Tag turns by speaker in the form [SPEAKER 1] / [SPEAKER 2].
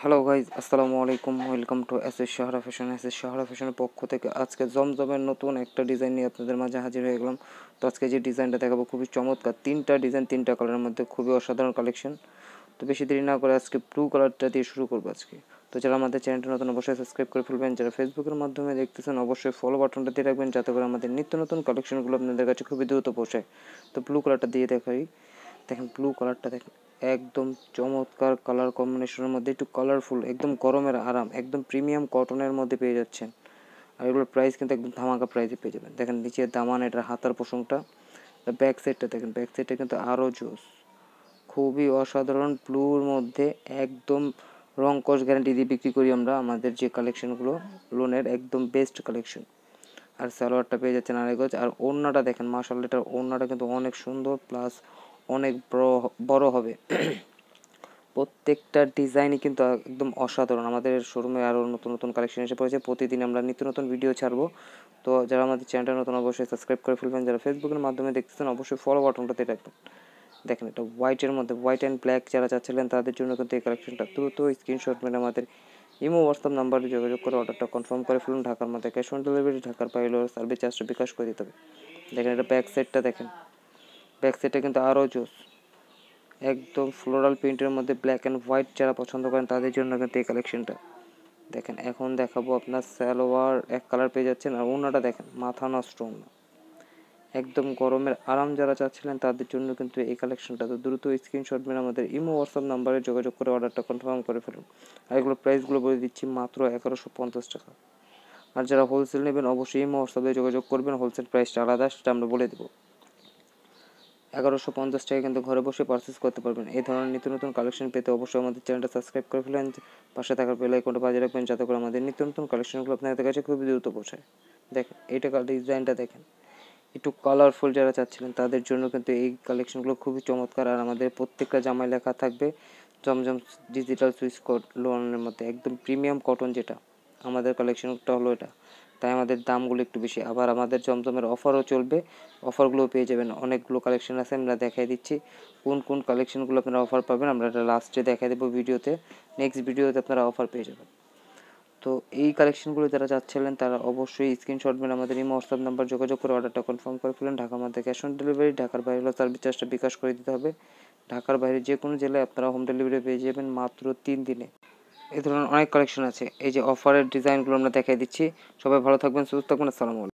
[SPEAKER 1] Hello guys, আসসালামু আলাইকুম। Welcome to SS Sahara fashion. SS Sahara ফ্যাশনের পক্ষ থেকে আজকে জমজমের নতুন একটা ডিজাইন নিয়ে আপনাদের মাঝে হাজির হয়ে গেলাম। তো আজকে যে ডিজাইনটা দেখাবো খুবই চমৎকার, তিনটা ডিজাইন, তিনটা কালারের মধ্যে খুবই অসাধারণ কালেকশন। তো বেশি দেরি না করে আজকে ব্লু কালারটা দিয়ে শুরু করবো আজকে। তো যারা আমাদের চ্যানেলটা নতুন অবশ্যই সাবস্ক্রাইব করে ফেলবেন, যারা ফেসবুকের মাধ্যমে দেখতেছেন অবশ্যই ফলো বাটনটা দিয়ে রাখবেন, যাতে করে আমাদের নিত্য নতুন কালেকশনগুলো আপনাদের কাছে খুবই দ্রুত পৌঁছায়। তো ব্লু কালারটা দিয়ে দেখাই। দেখেন ব্লু কালারটা দেখেন, একদম চমৎকার কালার কম্বিনেশনের মধ্যে, একটু কালারফুল, একদম গরমের আরাম, একদম প্রিমিয়াম কটনের মধ্যে পেয়ে যাচ্ছেন। আর এগুলোর প্রাইস কিন্তু একদম ধামাকা প্রাইসে পেয়ে যাবেন। দেখেন নিচে দামান, এটার হাতার পোষণটা, ব্যাক সাইডটা দেখেন, ব্যাক সাইডটা কিন্তু আরও জোস, খুবই অসাধারণ। ব্লুর মধ্যে একদম রং কস গ্যারান্টি দিয়ে বিক্রি করি আমরা আমাদের যে কালেকশনগুলো লোনের, একদম বেস্ট কালেকশন। আর সালোয়ারটা পেয়ে যাচ্ছেন আড়াই গজ। আর ওড়নাটা দেখেন, মাশাআল্লাহ, এটার ওড়নাটা কিন্তু অনেক সুন্দর, প্লাস অনেক বড় হবে। প্রত্যেকটা ডিজাইনই কিন্তু একদম অসাধারণ। আমাদের শোরুমে আরও নতুন নতুন কালেকশন এসে পড়েছে, প্রতিদিন আমরা নিত্য নতুন ভিডিও ছাড়বো। তো যারা আমাদের চ্যানেলটা নতুন অবশ্যই সাবস্ক্রাইব করে ফেলবেন, যারা ফেসবুকের মাধ্যমে দেখতেছেন অবশ্যই ফলো বাটনটাতে রাখবেন। দেখেন এটা হোয়াইটের মধ্যে, হোয়াইট অ্যান্ড ব্ল্যাক যারা চাচ্ছিলেন তাদের জন্য কিন্তু এই কালেকশনটা। দ্রুত স্ক্রিনশট মেরে আমাদের ইমো হোয়াটসঅ্যাপ নাম্বারে যোগাযোগ করে অর্ডারটা কনফার্ম করে ফেলুন। ঢাকার মধ্যে ক্যাশ অন ডেলিভারি, ঢাকার বাইরে সার্ভিস চার্জটা বিকাশ করে দিতে হবে। দেখেন এটা ব্যাক সাইডটা দেখেন, ব্যাক সাইডটা কিন্তু আরও জোস, একদম ফ্লোরাল প্রিন্টের মধ্যে ব্ল্যাক অ্যান্ড হোয়াইট যারা পছন্দ করেন তাদের জন্য কিন্তু এই কালেকশনটা। দেখেন এখন দেখাবো আপনার সালোয়ার এক কালার পেয়ে যাচ্ছেন। আর ওড়নাটা দেখেন, মাথা নষ্ট ওড়না, একদম গরমের আরাম যারা চাচ্ছিলেন তাদের জন্য কিন্তু এই কালেকশনটা। তো দ্রুত স্ক্রিনশট মেরে আমাদের ইমো হোয়াটসঅ্যাপ নাম্বারে যোগাযোগ করে অর্ডারটা কনফার্ম করে ফেলুন। আর এগুলো প্রাইসগুলো বলে দিচ্ছি, মাত্র 1150 টাকা। আর যারা হোলসেল নেবেন অবশ্যই ইমো হোয়াটসঅ্যাপে যোগাযোগ করবেন, হোলসেল প্রাইসটা আলাদা, সেটা আমরা বলে দেবো। 1150 টাকা কিন্তু ঘরে বসে পারচেস করতে পারবেন। এই ধরনের নিত্য নতুন কালেকশন পেতে অবশ্যই আমাদের চ্যানেলটা সাবস্ক্রাইব করে ফেলেন, পাশে থাকার বেল আইকনটা বাজিয়ে রাখবেন, যাতে করে আমাদের নিত্য নতুন কালেকশনগুলো আপনাদের কাছে খুবই দ্রুত পৌঁছায়। দেখেন এইটা ডিজাইনটা দেখেন, একটু কালারফুল যারা চাচ্ছিলেন তাদের জন্য কিন্তু এই কালেকশনগুলো খুবই চমৎকার। আর আমাদের প্রত্যেকটা জামায় লেখা থাকবে জমজম ডিজিটাল সুইচ কোড লোনের মধ্যে, একদম প্রিমিয়াম কটন যেটা আমাদের কালেকশনটা হলো এটা, তাই আমাদের দামগুলো একটু বেশি। আবার আমাদের জমজমের অফারও চলবে, অফারগুলো পেয়ে যাবেন। অনেকগুলো কালেকশন আছে, আমরা দেখাই দিচ্ছি কোন কোন কালেকশনগুলো আপনারা অফার পাবেন, আমরা এটা লাস্টে দেখাই দেবো ভিডিওতে, নেক্সট ভিডিওতে আপনারা অফার পেয়ে যাবেন। তো এই কালেকশনগুলো যারা চাচ্ছিলেন তারা অবশ্যই স্ক্রিনশট মেরে আমাদের এই হোয়াটসঅ্যাপ নাম্বার যোগাযোগ করে অর্ডারটা কনফার্ম করে ফেলেন। ঢাকার মধ্যে ক্যাশ অন ডেলিভারি, ঢাকার বাইরে হলে সার্ভিস চার্জটা বিকাশ করে দিতে হবে। ঢাকার বাইরে যে কোনো জেলায় আপনারা হোম ডেলিভারি পেয়ে যাবেন মাত্র 3 দিনে। এই ধরনের অনেক কালেকশন আছে, এই যে অফারের ডিজাইনগুলো আমরা দেখাই দিচ্ছি। সবাই ভালো থাকবেন, সুস্থ থাকবেন, আসসালামু আলাইকুম।